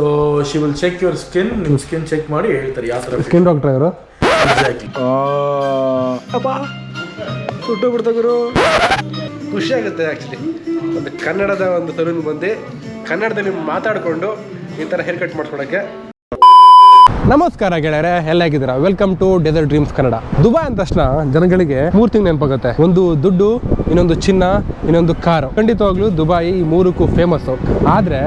So she will check your skin, ನಿಮ್ಮ skin ಚೆಕ್ ಮಾಡಿ ಹೇಳ್ತಾರೆ ಯಾವ ಥರ. ಸ್ಕಿನ್ ಡಾಕ್ಟರ್ ಅವರು ಎಕ್ಸಾಕ್ಟ್ಲಿ. ಸುಟ್ಟು ಬಿಡ್ತಾ ಗುರು. ಖುಷಿ ಆಗುತ್ತೆ ಆ್ಯಕ್ಚುಲಿ ಒಂದು ಕನ್ನಡದ ಒಂದು ಸಲೂನ್ ಬಂದು ಕನ್ನಡದಲ್ಲಿ ಮಾತಾಡಿಕೊಂಡು ಈ ಥರ ಹೇರ್ ಕಟ್ ಮಾಡ್ಕೊಳಕ್ಕೆ. ನಮಸ್ಕಾರ ಗೆಳೆಯರೆ, ಎಲ್ಲ ಹೇಗಿದ್ದೀರಾ? Welcome to Desert Dreams Kannada. Dubai ಅಂದ ತಕ್ಷಣ ಜನಗಳಿಗೆ 3 ತಿಂಗಳು ನೆನಪಾಗುತ್ತೆ. ಒಂದು ದುಡ್ಡು, ಇನ್ನೊಂದು ಚಿನ್ನ, ಇನ್ನೊಂದು ಕಾರು. ಖಂಡಿತವಾಗ್ಲೂ ದುಬೈ ಈ 3ಕ್ಕೂ ಫೇಮಸ್ಸು. ಆದರೆ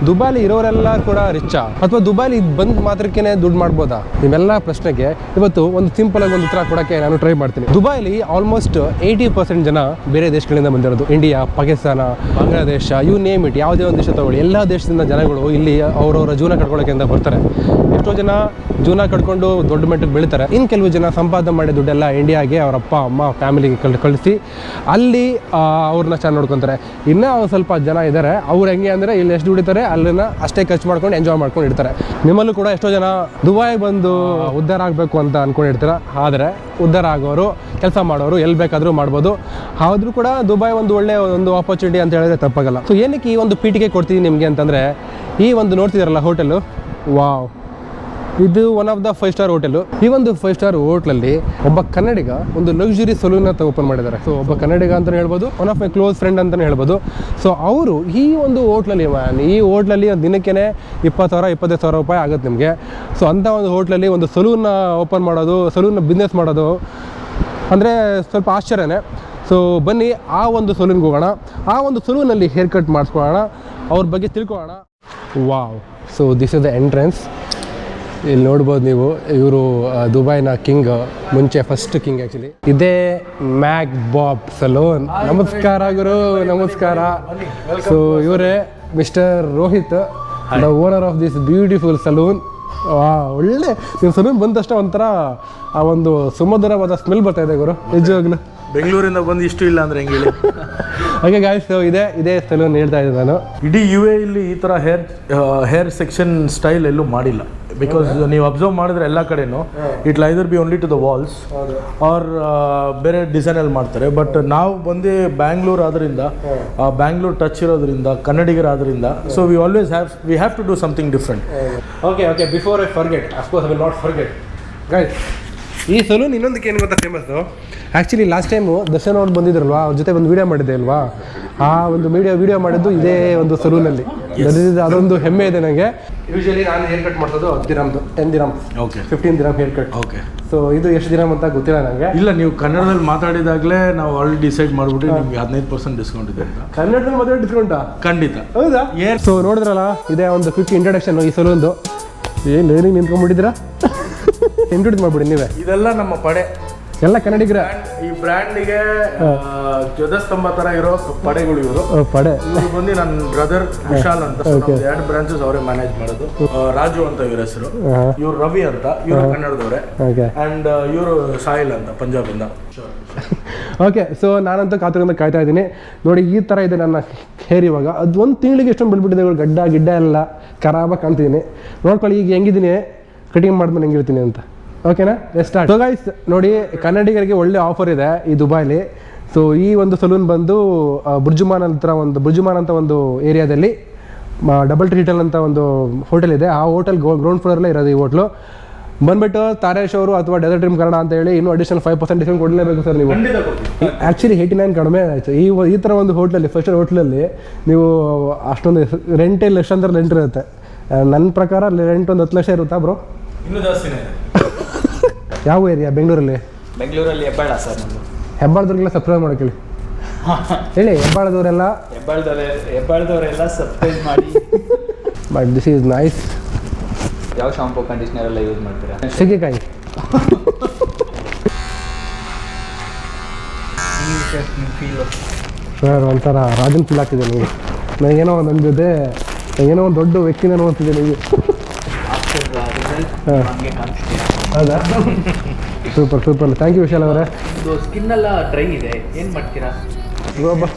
ದುಬೈಲಿ ಇರೋರೆಲ್ಲ ಕೂಡ ರಿಚ್ಚಾ ಅಥವಾ ದುಬೈಲಿ ಬಂದ್ ಮಾತ್ರಕ್ಕೇನೆ ದುಡ್ಡು ಮಾಡ್ಬೋದಾ? ಇವೆಲ್ಲ ಪ್ರಶ್ನೆಗೆ ಇವತ್ತು ಒಂದು ಸಿಂಪಲ್ ಆಗಿ ಒಂದು ಉತ್ತರ ಕೊಡೋಕ್ಕೆ ನಾನು ಟ್ರೈ ಮಾಡ್ತೀನಿ. ದುಬೈಲಿ ಆಲ್ಮೋಸ್ಟ್ 80% ಜನ ಬೇರೆ ದೇಶಗಳಿಂದ ಬಂದಿರೋದು. India, Pakistan, Bangladesh, you name it, ಯಾವುದೇ ಒಂದು ದೇಶ ತಗೊಳ್ಳಿ, ಎಲ್ಲ ದೇಶದಿಂದ ಜನಗಳು ಇಲ್ಲಿ ಅವರವರ ಜೀವನ ಕಟ್ಕೊಳ್ಳೋಕೆ ಅಂತ ಬರ್ತಾರೆ. ಎಷ್ಟೋ ಜನ ಜೀವನ ಕಟ್ಕೊಂಡು ದೊಡ್ಡ ಮಟ್ಟಕ್ಕೆ ಬೆಳೀತಾರೆ. ಇನ್ನು ಕೆಲವು ಜನ ಸಂಪಾದನೆ ಮಾಡಿ ದುಡ್ಡೆಲ್ಲ ಇಂಡಿಯಾಗೆ ಅವ್ರ ಅಪ್ಪ ಅಮ್ಮ ಫ್ಯಾಮಿಲಿಗೆ ಕಳಿಸಿ ಅಲ್ಲಿ ಅವ್ರನ್ನ ಚೆನ್ನಾಗಿ ನೋಡ್ಕೊತಾರೆ. ಇನ್ನೂ ಒಂದು ಸ್ವಲ್ಪ ಜನ ಇದ್ದಾರೆ, ಅವ್ರು ಹೆಂಗೆ ಅಂದರೆ ಇಲ್ಲಿ ಎಷ್ಟು ದುಡಿತಾರೆ ಅಲ್ಲಿನ ಅಷ್ಟೇ ಖರ್ಚು ಮಾಡ್ಕೊಂಡು ಎಂಜಾಯ್ ಮಾಡ್ಕೊಂಡು ಇರ್ತಾರೆ. ನಿಮ್ಮಲ್ಲೂ ಕೂಡ ಎಷ್ಟೋ ಜನ ದುಬೈ ಬಂದು ಉದ್ಧಾರ ಆಗಬೇಕು ಅಂತ ಅಂದ್ಕೊಂಡಿರ್ತಾರೆ. ಆದರೆ ಉದ್ಧಾರ ಆಗೋರು, ಕೆಲಸ ಮಾಡೋರು ಎಲ್ಲಿ ಬೇಕಾದರೂ ಮಾಡ್ಬೋದು. ಆದರೂ ಕೂಡ ದುಬೈ ಒಂದು ಒಳ್ಳೆಯ ಒಂದು ಆಪರ್ಚುನಿಟಿ ಅಂತ ಹೇಳಿದ್ರೆ ತಪ್ಪಾಗಲ್ಲ. ಸೊ ಏನಕ್ಕೆ ಈ ಒಂದು ಪೀಠಿಗೆ ಕೊಡ್ತೀನಿ ನಿಮಗೆ ಅಂತಂದರೆ, ಈ ಒಂದು ನೋಡ್ತಿದ್ದಾರಲ್ಲ ಹೋಟೆಲು, ವಾವ್, ಇದು one of the 5 star hotel. ಈ ಒಂದು 5 ಸ್ಟಾರ್ ಹೋಟ್ಲಲ್ಲಿ ಒಬ್ಬ ಕನ್ನಡಿಗ ಒಂದು ಲಕ್ಸುರಿ ಸಲೂನ್ ಅಂತ ಓಪನ್ ಮಾಡಿದ್ದಾರೆ. ಸೊ ಒಬ್ಬ ಕನ್ನಡಿಗ ಅಂತಲೇ ಹೇಳ್ಬೋದು, one of my close friend ಅಂತಲೇ ಹೇಳ್ಬೋದು. ಸೊ ಅವರು ಈ ಒಂದು ಹೋಟ್ಲಲ್ಲಿ ಈ ಹೋಟ್ಲಲ್ಲಿ ಒಂದು ದಿನಕ್ಕೇ 20,000-25,000 ರೂಪಾಯಿ ಆಗುತ್ತೆ ನಿಮಗೆ. ಸೊ ಅಂಥ ಒಂದು ಹೋಟ್ಲಲ್ಲಿ ಒಂದು ಸಲೂನ್ನ ಓಪನ್ ಮಾಡೋದು, ಸಲೂನ್ನ ಬಿಸ್ನೆಸ್ ಮಾಡೋದು ಅಂದರೆ ಸ್ವಲ್ಪ ಆಶ್ಚರ್ಯನೇ. ಸೊ ಬನ್ನಿ ಆ ಒಂದು ಸಲೂನ್ಗೆ ಹೋಗೋಣ, ಆ ಒಂದು ಸಲೂನಲ್ಲಿ ಹೇರ್ ಕಟ್ ಮಾಡಿಸ್ಕೊಳ್ಳೋಣ, ಅವ್ರ ಬಗ್ಗೆ ತಿಳ್ಕೊಳ್ಳೋಣ. Wow, so this is the entrance. ಇಲ್ಲಿ ನೋಡ್ಬೋದು ನೀವು, ಇವರು ದುಬೈನ ಕಿಂಗ್, ಮುಂಚೆ ಫಸ್ಟ್ ಕಿಂಗ್ ಆ್ಯಕ್ಚುಲಿ. ಇದೇ ಮ್ಯಾಕ್ ಬಾಬ್ ಸಲೂನ್. ನಮಸ್ಕಾರ ಗುರು, ನಮಸ್ಕಾರ. ಸೊ ಇವರೇ mister Rohit, the owner of this beautiful salon. ಒಳ್ಳೆ ನೀವು ಸಲೂನ್ ಬಂದ ತಕ್ಷಣ ಒಂಥರ ಆ ಒಂದು ಸುಮಧುರವಾದ ಸ್ಮೆಲ್ ಬರ್ತಾ ಇದೆ ಗುರು, ನಿಜವಾಗ್ಲೂ. ಬೆಂಗಳೂರಿಂದ ಬಂದು ಇಷ್ಟು ಇಲ್ಲ ಅಂದರೆ ಹೆಂಗೆ ಹೇಳಿ. ಹಾಗೆ ಗಾಯ್ಸ್, ಇದೇ ಸಲೂನ್ ಹೇಳ್ತಾ ಇದ್ದೆ ನಾನು. ಇಡೀ UAE ಇಲ್ಲಿ ಈ ಥರ ಹೇರ್ ಸೆಕ್ಷನ್ ಸ್ಟೈಲ್ ಎಲ್ಲೂ ಮಾಡಿಲ್ಲ. ಬಿಕಾಸ್ ನೀವು ಅಬ್ಸರ್ವ್ ಮಾಡಿದ್ರೆ ಎಲ್ಲ ಕಡೆನೂ it either be only to the walls or ಬೇರೆ ಡಿಸೈನಲ್ಲಿ ಮಾಡ್ತಾರೆ. ಬಟ್ ನಾವು ಬಂದು ಬ್ಯಾಂಗ್ಳೂರ್ ಆದ್ರಿಂದ, ಬ್ಯಾಂಗ್ಳೂರ್ ಟಚ್ ಇರೋದ್ರಿಂದ, ಕನ್ನಡಿಗರಾದ್ರಿಂದ, so we always have to do something different. Okay, before I forget, of course I will not forget guys, ಈ ಸಲೂನ್ ಇನ್ನೊಂದಕ್ಕೆ ಏನು ಗೊತ್ತಾ famous. Actually last time Darshan ಅವ್ರು ಬಂದಿದ್ರಲ್ವಾ, ಅವ್ರ ಜೊತೆ ಒಂದು ವೀಡಿಯೋ ಮಾಡಿದ್ದೆ ಅಲ್ವಾ, ಆ ಒಂದು ವೀಡಿಯೋ ಮಾಡಿದ್ದು ಇದೇ ಒಂದು ಸಲೂನಲ್ಲಿ. ಅದೊಂದು ಹೆಮ್ಮೆ ಇದೆ ನನಗೆ. ಯೂಶಲಿ ನಾನು ಹೇರ್ ಕಟ್ ಮಾಡ್ಸೋದು 10 dirhams, okay, 15 ದಿರಮ್ hair cut. Okay, so ಇದು ಎಷ್ಟು ದಿರಮ್ ಅಂತ ಗೊತ್ತಿಲ್ಲ ನನಗೆ. ಇಲ್ಲ, ನೀವು ಕನ್ನಡದಲ್ಲಿ ಮಾತಾಡಿದಾಗಲೇ ನಾವು ಆಲ್ರೆಡಿ ಡಿಸೈಡ್ ಮಾಡಿಬಿಟ್ಟು ನಿಮಗೆ 15% ಡಿಸ್ಕೌಂಟ್ ಇದೆ ಅಂತ. ಕನ್ನಡದಲ್ಲಿ ಮಾತಾಡಿ ಡಿಸ್ಕೌಂಟಾ? ಖಂಡಿತ. ಹೌದಾ? ಸೊ ನೋಡಿದ್ರಲ್ಲ, ಇದೇ ಒಂದು ಕ್ವಿಕ್ ಇಂಟ್ರಡಕ್ಷನ್ ಈ ಸಲೂನ್ದು. ಏನು ಲೈನಿಂಗ್ ನಿಂತ್ಕೊಂಡ್ಬಿಟ್ಟಿದ್ದೀರಾ? ಇಂಟ್ರೊಡ್ಯೂಸ್ ಮಾಡ್ಬಿಡಿ ನೀವೇ. ಇದೆಲ್ಲ ನಮ್ಮ ಪಡೆ, ಎಲ್ಲ ಕನ್ನಡಿಗರ. ಈ ಬ್ರ್ಯಾಂಡಿಗೆ ಧ್ವಜಸ್ತಂಭ ತರ ಇರೋ ಪಡೆಗಳು ಇವರು. ಪಡೆ ಇವರು ಬಂದು ನನ್ನ ಬ್ರದರ್ ವಿಶಾಲ್ ಅಂತ, 2 ಬ್ರಾಂಚಸ್ ಅವರೇ ಮ್ಯಾನೇಜ್ ಮಾಡೋದು. ರಾಜು ಅಂತ ಇವ್ರ ಹೆಸರು, ಇವ್ರು ರವಿ ಅಂತ, ಇವರು ಕನ್ನಡದವರೇ, ಅಂಡ್ ಇವರು ಸಾಹಿಲ್ ಅಂತ ಪಂಜಾಬಿಂದ. ಓಕೆ, ಸೊ ನಾನಂತೂ ಕಾತುರದಿಂದ ಕಾಯ್ತಾ ಇದ್ದೀನಿ. ನೋಡಿ, ಈ ಥರ ಇದೆ ನನ್ನ ಹೇರ್ ಇವಾಗ. ಅದು 1 ತಿಂಗಳಿಗೆ ಎಷ್ಟೊಂದು ಬೆಳ್ಬಿಟ್ಟಿದೆ, ಗಿಡ್ಡ ಎಲ್ಲ ಖರಾಬಾಗಿ ಕಾಣ್ತಿದ್ದೀನಿ. ನೋಡ್ಕೊಳ್ಳಿ ಈಗ ಹೆಂಗಿದ್ದೀನಿ, ಕಟಿಂಗ್ ಮಾಡ್ಕೊಂಡು ಹೆಂಗಿರ್ತೀನಿ ಅಂತ. ಓಕೆನಾ, ಸ್ಟಾರ್ಟ್. ಸೊ ಗೈಸ್ ನೋಡಿ, ಕನ್ನಡಿಗರಿಗೆ ಒಳ್ಳೆ ಆಫರ್ ಇದೆ ಈ ದುಬೈಲಿ. ಸೊ ಈ ಒಂದು ಸಲೂನ್ ಬಂದು ಬುರ್ಜುಮಾನ್ ಅಂತ ಒಂದು ಏರಿಯಾದಲ್ಲಿ ಡಬಲ್ ಟ್ರೀಟಲ್ ಅಂತ ಒಂದು ಹೋಟೆಲ್ ಇದೆ. ಆ ಹೋಟೆಲ್ ಗ್ರೌಂಡ್ ಫ್ಲೋರಲ್ಲೇ ಇರೋದು ಈ ಹೋಟ್ಲು. ಬಂದ್ಬಿಟ್ಟು ತಾರೇಶ್ ಅವರು ಅಥವಾ ಡೆಸರ್ಟ್ ಡ್ರೀಮ್ ಕನ್ನಡ ಅಂತ ಹೇಳಿ ಇನ್ನೂ ಅಡಿಷನಲ್ 5% ಡಿಸ್ಕೌಂಟ್ ಕೊಡಲೇಬೇಕು ಸರ್ ನೀವು. ಆ್ಯಕ್ಚುಲಿ 89 ಕಡಿಮೆ ಆಯಿತು. ಈ ಥರ ಒಂದು ಹೋಟ್ಲಲ್ಲಿ, 5 ಸ್ಟಾರ್ ಹೋಟ್ಲಲ್ಲಿ ನೀವು ಅಷ್ಟೊಂದು ರೆಂಟೇ ಲಕ್ಷಾಂತರ ರೆಂಟ್ ಇರುತ್ತೆ. ನನ್ನ ಪ್ರಕಾರ ರೆಂಟ್ ಒಂದು 10 ಲಕ್ಷ ಇರುತ್ತಾ ಬ್ರೋ? ಇನ್ನೂ ಜಾಸ್ತಿನೇ. ಯಾವ ಏರಿಯಾ? ಬೆಂಗಳೂರಲ್ಲಿ ಹೆಬ್ಬಾಳ ಸರ್. ನಮ್ಮದು ಹೆಬ್ಬಾಳದವ್ರಿಗೆಲ್ಲ ಸಬ್ಸ್ಕ್ರೈಬ್ ಮಾಡೋಕೆ ಹೇಳಿ. ಹೆಬ್ಬಾಳದವರೆಲ್ಲ ಸಬ್ಸ್ಕ್ರೈಬ್ ಮಾಡಿ. But this is nice. ಯಾವ ಶಾಂಪೂ ಕಂಡೀಷ್ನರ್ ಎಲ್ಲ ಯೂಸ್ ಮಾಡ್ತೀರಾ? ಸೀಗೆಕಾಯಿ ಸರ್, ಒಂಥರ ರಾಜನ್ ಫೀಲ್ ಆಗ್ತಿದೆ ನಿಮಗೆ. ನನಗೇನೋ ನನ್ನ ಜೊತೆ ಏನೋ ಒಂದು ದೊಡ್ಡ ವ್ಯಕ್ತಿನ ನೋಡ್ತಿದ್ದೆ ನಿಮಗೆ. ಹೌದಾ? ಸೂಪರ್. ಥ್ಯಾಂಕ್ ಯು ವಿಶಾಲ್ ಅವರೇ. ಸ್ಕಿನ್ ಎಲ್ಲ ಡ್ರೈ ಇದೆ, ಏನು ಮಾಡ್ತೀರಾ?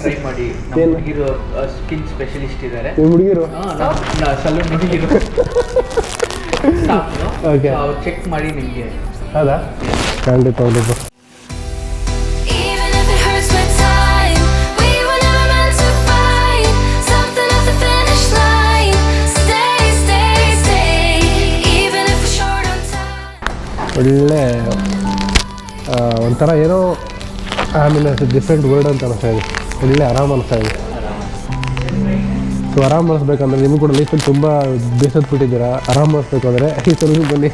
ಟ್ರೈ ಮಾಡಿ. ನಮ್ಮ ಹುಡುಗಿರು ಸ್ಕಿನ್ ಸ್ಪೆಷಲಿಸ್ಟ್ ಇದ್ದಾರೆ. ನಿಮ್ಮ ಹುಡುಗಿರು ಸಲೂನ್ ಹುಡುಗಿರು ಓಕೆ, ಅವ್ರು ಚೆಕ್ ಮಾಡಿ ನಿಮಗೆ. ಹೌದಾ? ಖಂಡಿತ ಹೌದು. ಒಳ್ಳೆ ಒಂಥರ ಏನೋ ಆಮೇಲೆ ಡಿಫ್ರೆಂಟ್ ವರ್ಡ್ ಅಂತ ಅನಿಸ್ತಾ ಇದೆ. ಒಳ್ಳೆ ಆರಾಮ ಅನಿಸ್ತಾ ಇದೆ. ಸೊ ಆರಾಮ ಅನಿಸ್ಬೇಕಂದ್ರೆ ನಿಮಗೂ ಕೂಡ ಲೈಫಲ್ಲಿ ತುಂಬ ಬೇಸತ್ಬಿಟ್ಟಿದ್ದೀರಾ. ಆರಾಮ ಅನಿಸ್ಬೇಕು ಅಂದರೆ ಈ ಸಲ ಬನ್ನಿ.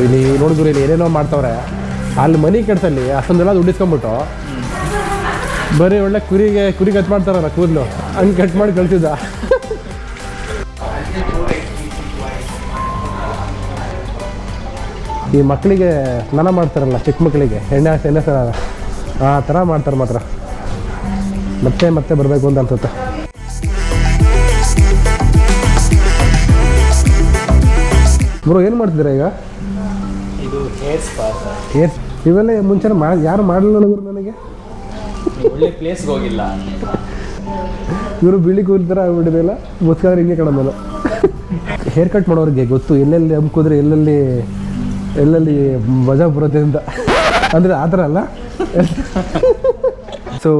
ಇಲ್ಲಿ ನೋಡಿದ್ರು ಇಲ್ಲಿ ಏನೇನೋ ಮಾಡ್ತವ್ರೆ. ಅಲ್ಲಿ ಮನಿ ಕೆಡ್ಸಲ್ಲಿ ಅಷ್ಟೊಂದೆಲ್ಲ ದುಡ್ಡಿಸ್ಕೊಂಬಿಟ್ಟು ಬರೀ ಒಳ್ಳೆ ಕುರಿ ಕಟ್ ಮಾಡ್ತಾರಲ್ಲ ಕೂದಲು ಹಂಗೆ ಕಟ್ ಮಾಡಿ ಕಳ್ಸಿದ್ದ. ಈ ಮಕ್ಕಳಿಗೆ ಸ್ನಾನ ಮಾಡ್ತಾರಲ್ಲ ಚಿಕ್ಕ ಮಕ್ಕಳಿಗೆ ಎಣ್ಣೆ ಸ್ನಾನ ಆ ಥರ ಮಾಡ್ತಾರೆ ಮಾತ್ರ. ಮತ್ತೆ ಬರಬೇಕು ಅಂತ ಅನ್ಸುತ್ತೆ. ಬ್ರೋ ಏನು ಮಾಡ್ತಿದ್ದೀರಾ ಈಗ? ಇದು ಹೇರ್ ಸ್ಪಾ. ಹೇರ್ ಇವೆಲ್ಲ ಮುಂಚೆ ಯಾರು ಮಾಡಲಿಲ್ಲ ಗುರು ನನಗೆ. ಒಳ್ಳೆ ಪ್ಲೇಸ್ಗೆ ಹೋಗಿಲ್ಲ. ಇವರು ಬಿಳಿ ಕೂಲ್ ಥರ ಆಗ್ಬಿಟ್ಟಿದೆಲ್ಲ ಮುಸ್ಕಾದ್ರೆ ಹಿಂಗೆ ಕಾಣೋದಲ್ಲ. ಹೇರ್ ಕಟ್ ಮಾಡೋರಿಗೆ ಗೊತ್ತು ಎಲ್ಲೆಲ್ಲಿ ಹಮ್ಕಿದ್ರೆ ಎಲ್ಲೆಲ್ಲಿ ಮಜಾ ಬರುತ್ತೆ ಅಂತ. ಅಂದರೆ ಆ ಥರ ಅಲ್ಲ. ಸೊ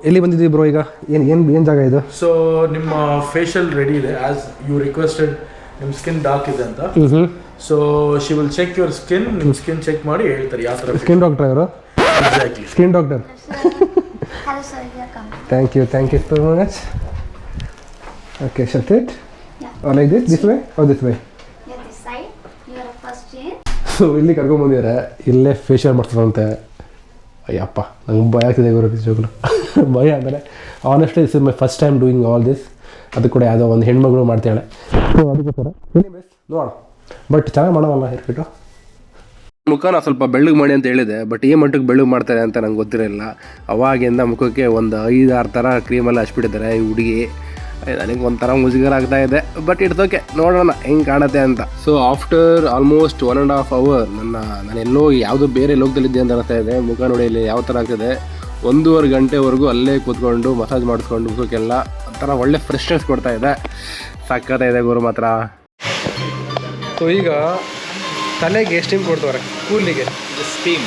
ಎಲ್ಲಿ ಬಂದಿದ್ದೀವಿ ಬ್ರೋ ಈಗ? ಏನು ಜಾಗ ಇದು? ಸೊ ನಿಮ್ಮ ಫೇಶಿಯಲ್ ರೆಡಿ ಇದೆ ಆಸ್ ಯು ರಿಕ್ವೆಸ್ಟೆಡ್. ನಿಮ್ಮ ಸ್ಕಿನ್ ಡಾರ್ಕ್ ಇದೆ ಅಂತ. So she will check your skin. ನಿಮ್ಮ ಸ್ಕಿನ್ ಚೆಕ್ ಮಾಡಿ ಹೇಳ್ತಾರೆ ಯಾವ ಥರ. ಸ್ಕಿನ್ ಡಾಕ್ಟರ್ ಇವರು? Exactly, skin doctor. Hello sir, welcome. Thank you so much. Okay, shut it. Yeah. Or like this way or this way? Yeah, this side. You are first in. So ಇಲ್ಲಿ ಕರ್ಕೊಂಬಂದಿದ್ದಾರೆ. ಇಲ್ಲೇ facial ಮಾಡ್ತಾರಂತೆ. ಅಯ್ಯಪ್ಪ ನಂಗೆ ಭಯ ಆಗ್ತಿದೆ ಗುರು ನಿಜವಾಗ್ಲು. ಭಯ ಅಂದರೆ honestly this is my first time doing all this. ಅದು ಕೂಡ ಯಾವುದೋ ಒಂದು ಹೆಣ್ಮಗಳು ಮಾಡ್ತಾಳೆ. ಸೊ ಅದಕ್ಕೋಸ್ಕರ ನೋಡೋಣ. ಬಟ್ ಚೆನ್ನಾಗಿ ಮಾಡೋವಲ್ಲ ಹೇರ್ಬಿಟ್ಟು. ಮುಖನ ಸ್ವಲ್ಪ ಬೆಳ್ಳಗೆ ಮಾಡಿ ಅಂತ ಹೇಳಿದೆ. ಬಟ್ ಈ ಮಟ್ಟಕ್ಕೆ ಬೆಳ್ಳಗೆ ಮಾಡ್ತಾರೆ ಅಂತ ನಂಗೆ ಗೊತ್ತಿರಲಿಲ್ಲ. ಅವಾಗಿಂದ ಮುಖಕ್ಕೆ ಒಂದು 5-6 ಥರ ಕ್ರೀಮೆಲ್ಲ ಹಚ್ಬಿಟ್ಟಿದ್ದಾರೆ ಈ ಹುಡುಗಿ. ನನಗೆ ಒಂಥರ ಮುಜುಗರ ಆಗ್ತಾ ಇದೆ. ಬಟ್ ಇಟ್ಸ್ ಓಕೆ, ನೋಡೋಣ ಹೆಂಗೆ ಕಾಣುತ್ತೆ ಅಂತ. ಸೊ ಆಫ್ಟರ್ ಆಲ್ಮೋಸ್ಟ್ 1.5 hour ನಾನೆಲ್ಲೋ ಯಾವುದೋ ಬೇರೆ ಲೋಕದಲ್ಲಿದ್ದೆ ಅಂತ ಅನಿಸ್ತಾ ಇದೆ. ಮುಖ ನೋಡಿ ಇಲ್ಲಿ ಯಾವ ಥರ ಆಗ್ತಿದೆ. 1.5 ಗಂಟೆವರೆಗೂ ಅಲ್ಲೇ ಕೂತ್ಕೊಂಡು ಮಸಾಜ್ ಮಾಡಿಸ್ಕೊಂಡು ಮುಖಕ್ಕೆಲ್ಲ ಒಂಥರ ಒಳ್ಳೆ ಫ್ರೆಶ್ನೆಸ್ ಕೊಡ್ತಾ ಇದೆ. ಸಕ್ಕತ್ತಾಗಿದೆ ಗುರು ಮಾತ್ರ. ಸೊ ಈಗ ತಲೆಗೆ ಸ್ಟೀಮ್ ಕೊಡ್ತವ್ರೆ ಕೂದಲಿಗೆ. ಸ್ಟೀಮ್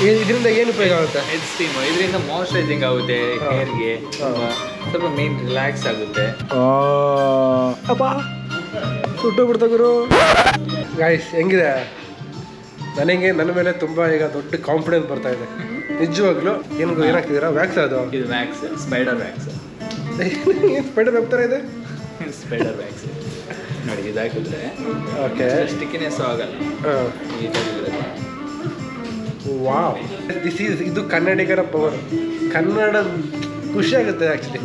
ಇದರಿಂದ ಏನು ಉಪಯೋಗ ಆಗುತ್ತೆ? Head steam. ಇದರಿಂದ ಮಾಯ್ಶ್ಚರೈಸಿಂಗ್ ಆಗುತ್ತೆ ಹೇರ್ಗೆ. ಸ್ವಲ್ಪ ಮೇನ್ ರಿಲ್ಯಾಕ್ಸ್ ಆಗುತ್ತೆ. ಅಪ್ಪ ಸುಟ್ಟು ಬಿಡ್ತಾ ಗುರು. ಗಾಯ್ಸ್ ಹೆಂಗಿದೆ? ನನಗೆ ನನ್ನ ಮೇಲೆ ತುಂಬ ಈಗ ದೊಡ್ಡ ಕಾನ್ಫಿಡೆನ್ಸ್ ಬರ್ತಾ ಇದೆ ನಿಜವಾಗ್ಲೂ. ಏನಾಗ್ತಿದ್ದೀರಾ? ವ್ಯಾಕ್ಸ್ ಅದು? ಇದು ವ್ಯಾಕ್ಸ್, ಸ್ಪೈಡರ್ ವ್ಯಾಕ್ಸ್. ಏನು ಸ್ಪೈಡರ್ ವೆಬ್ ಥರ ಇದೆ? ಸ್ಪೈಡರ್ ವ್ಯಾಕ್ಸ್ ನೋಡಿ. ಇದಾಕಿದ್ರೆ ಓಕೆ, ಸ್ಟಿಕ್ಕಿನೆಸ್ ಆಗಲ್ಲ. ವಾವ್, ಇದು ಕನ್ನಡಿಗರ ಪವರ್. ಕನ್ನಡ ಖುಷಿ ಆಗುತ್ತೆ ಆ್ಯಕ್ಚುಲಿ.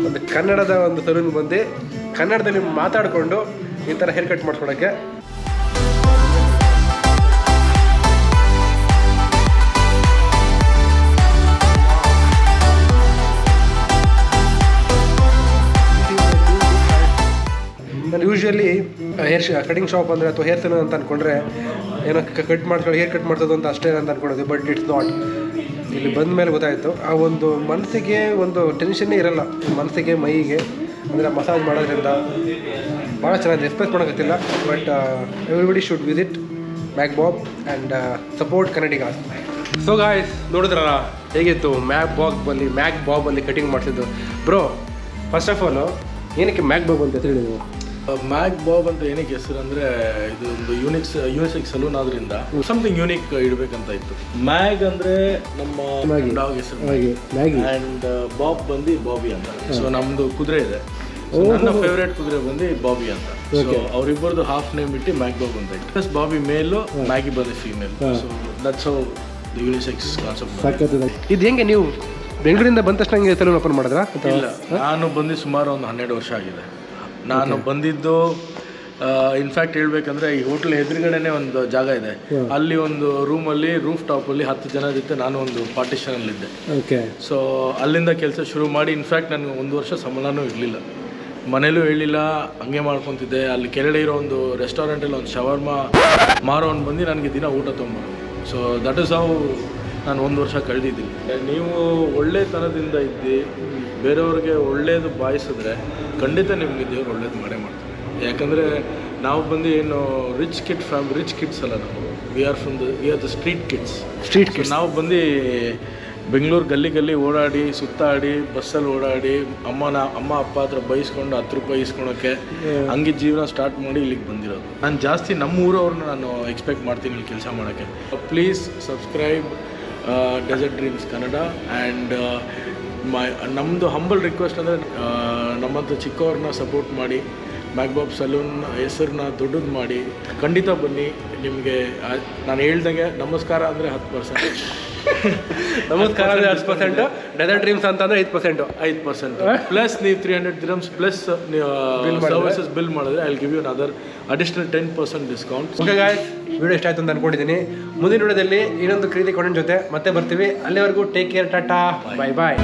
ಒಂದು ಕನ್ನಡದ ಒಂದು ಸಲೂನ್ ಬಂದು ಕನ್ನಡದಲ್ಲಿ ಮಾತಾಡಿಕೊಂಡು ಈ ಥರ ಹೇರ್ ಕಟ್ ಮಾಡ್ಕೊಳಕ್ಕೆ. ನಾನು ಯೂಶ್ವಲಿ ಕಟಿಂಗ್ ಶಾಪ್ ಅಂದರೆ ಅಥವಾ ಹೇರ್ ಸಲೂನ್ ಅಂತ ಅಂದ್ಕೊಂಡ್ರೆ ಏನೋ ಹೇರ್ ಕಟ್ ಮಾಡ್ತದೆ ಅಂತ ಅಷ್ಟೇ ಅಂತ ಅಂದ್ಕೊಂಡಿದ್ವಿ. But it's not. ಇಲ್ಲಿ ಬಂದ ಮೇಲೆ ಗೊತ್ತಾಯಿತು ಆ ಒಂದು ಮನಸ್ಸಿಗೆ ಒಂದು ಟೆನ್ಷನ್ನೇ ಇರಲ್ಲ. ಮನಸ್ಸಿಗೆ ಮೈಗೆ ಅಂದರೆ ಮಸಾಜ್ ಮಾಡೋದ್ರಿಂದ ಭಾಳ ಚೆನ್ನಾಗಿದೆ. ಎಕ್ಸ್ಪ್ರೆಸ್ ಮಾಡೋಕ್ಕಾಗ್ತಿಲ್ಲ. But everybody should visit Mac Bob and support Kannadigas. So guys ನೋಡಿದ್ರಲ್ಲ ಹೇಗಿತ್ತು ಮ್ಯಾಕ್ ಬಾಬಲ್ಲಿ ಕಟಿಂಗ್ ಮಾಡಿಸಿದ್ದು. ಬ್ರೋ ಫಸ್ಟ್ ಆಫ್ ಆಲು ಏನಕ್ಕೆ ಮ್ಯಾಕ್ ಬಾಬ್ ಅಂತ ಹೇಳಿ ನೀವು? ಮ್ಯಾಕ್ ಬಾಬ್ ಅಂತ ಏನಕ್ಕೆ ಹೆಸರು ಅಂದರೆ ಇದು ಒಂದು ಯೂನಿಕ್ ಸಲೂನ್ ಆದ್ರಿಂದ ಸಮಥಿಂಗ್ ಯೂನಿಕ್ ಇಡಬೇಕಂತ ಇತ್ತು. ಮ್ಯಾಗ್ ಅಂದರೆ ನಮ್ಮ ಡಾಗ್ ಹೆಸರು ಆ್ಯಂಡ್ ಬಾಬ್ ಬಂದು ಬಾಬಿ ಅಂತ. ಸೊ ನಮ್ಮದು ಕುದುರೆ ಇದೆ. ನನ್ನ ಫೇವ್ರೇಟ್ ಕುದುರೆ ಬಂದು ಬಾಬಿ ಅಂತ. ಸೊ ಅವರಿಬ್ಬರದು ಹಾಫ್ ನೇಮ್ ಬಿಟ್ಟು ಮ್ಯಾಕ್ ಬಾಬ್ ಅಂತ ಇತ್ತು. ಪ್ಲಸ್ ಬಾಬಿ ಮೇಲು, ಮ್ಯಾಗಿ ಬಂದು female. So that's how the unisex concept. ಇದು ಹೆಂಗೆ ನೀವು ಬೆಂಗಳೂರಿಂದ ಬಂದ ತಕ್ಷಣ ಹಂಗೆ ಸಲೂನ್ ಓಪನ್ ಮಾಡಿದ್ರಾ? ಇಲ್ಲ, ನಾನು ಬಂದು ಸುಮಾರು ಒಂದು 12 ವರ್ಷ ಆಗಿದೆ. ನಾನು ಬಂದಿದ್ದು ಇನ್ಫ್ಯಾಕ್ಟ್ ಹೇಳ್ಬೇಕಂದ್ರೆ ಈ ಹೋಟ್ಲ್ ಎದುರುಗಡೆನೆ ಒಂದು ಜಾಗ ಇದೆ. ಅಲ್ಲಿ ಒಂದು ರೂಮಲ್ಲಿ ರೂಫ್ ಟಾಪಲ್ಲಿ 10 ಜನ ಜೊತೆ ನಾನು ಒಂದು ಪಾರ್ಟಿಷನಲ್ಲಿದ್ದೆ. ಓಕೆ. ಸೊ ಅಲ್ಲಿಂದ ಕೆಲಸ ಶುರು ಮಾಡಿ ಇನ್ಫ್ಯಾಕ್ಟ್ ನನಗೆ 1 ವರ್ಷ ಸಂಬಳನೂ ಇರಲಿಲ್ಲ, ಮನೇಲೂ ಹೇಳಿಲ್ಲ, ಹಂಗೆ ಮಾಡ್ಕೊತಿದ್ದೆ. ಅಲ್ಲಿ ಕೆಳಗಡೆ ಇರೋ ಒಂದು ರೆಸ್ಟೋರೆಂಟಲ್ಲಿ ಒಂದು ಶವರ್ಮ ಮಾರೋನು ಬಂದು ನನಗೆ ದಿನ ಊಟ ತೊಗೊಂಬರೋದು. ಸೊ ದಟ್ ಇಸ್ ಹೌ ನಾನು 1 ವರ್ಷ ಕಳೆದಿದ್ದೀನಿ. ನೀವು ಒಳ್ಳೆತನದಿಂದ ಇದ್ದು ಬೇರೆಯವ್ರಿಗೆ ಒಳ್ಳೇದು ಬಾಯಿಸಿದ್ರೆ ಖಂಡಿತ ನಿಮಗೆ ದೇವ್ರು ಒಳ್ಳೇದು ಮಾಡೇ ಮಾಡ್ತಾರೆ. ಯಾಕಂದರೆ ನಾವು ಬಂದು ಏನು ರಿಚ್ ಕಿಡ್ಸ್ ಅಲ್ಲ. ನಾವು we are the street kids. ನಾವು ಬಂದು ಬೆಂಗಳೂರು ಗಲ್ಲಿ ಓಡಾಡಿ ಸುತ್ತಾಡಿ ಬಸ್ಸಲ್ಲಿ ಓಡಾಡಿ ಅಮ್ಮ ಅಪ್ಪ ಹತ್ರ ಬೈಸ್ಕೊಂಡು 10 ರೂಪಾಯಿ ಇಸ್ಕೊಳಕ್ಕೆ ಹಂಗೆ ಜೀವನ ಸ್ಟಾರ್ಟ್ ಮಾಡಿ ಇಲ್ಲಿಗೆ ಬಂದಿರೋದು. ನಾನು ಜಾಸ್ತಿ ನಮ್ಮ ಊರವ್ರನ್ನ ನಾನು ಎಕ್ಸ್ಪೆಕ್ಟ್ ಮಾಡ್ತೀನಿ ಇಲ್ಲಿ ಕೆಲಸ ಮಾಡೋಕ್ಕೆ. Please subscribe Desert Dreams Kannada. And ನಮ್ಮದು ಹಂಬಲ್ ರಿಕ್ವೆಸ್ಟ್ ಅಂದರೆ ನಮ್ಮಂಥ ಚಿಕ್ಕವ್ರನ್ನ ಸಪೋರ್ಟ್ ಮಾಡಿ, ಮ್ಯಾಕ್ಬಾಬ್ ಸಲೂನ್ ಹೆಸರನ್ನ ದೊಡ್ಡದು ಮಾಡಿ. ಖಂಡಿತ ಬನ್ನಿ. ನಿಮಗೆ ನಾನು ಹೇಳ್ದಂಗೆ ನಮಸ್ಕಾರ ಅಂದರೆ 10%, ನಮಸ್ಕಾರ ಅಂದರೆ 10%, ಡೆಸರ್ಟ್ ಡ್ರೀಮ್ಸ್ ಅಂತಂದರೆ 5%. ಪ್ಲಸ್ ನೀವು 300 dirhams ಪ್ಲಸ್ ಸರ್ವಿಸಸ್ ಬಿಲ್ ಮಾಡಿದ್ರೆ I will give you another additional 10% discount. Okay guys, video ಇಷ್ಟ ಆಯ್ತು ಅಂತ ಅನ್ಕೊಂಡಿದ್ದೀನಿ. ಮುಂದಿನ ವಿಡಿಯೋದಲ್ಲಿ ಇನ್ನೊಂದು ಖರೀದಿ ಕೊಂಡ ಜೊತೆ ಮತ್ತೆ ಬರ್ತೀವಿ. ಅಲ್ಲಿವರೆಗೂ ಟೇಕ್ ಕೇರ್, ಟಾಟಾ, ಬಾಯ್ ಬಾಯ್.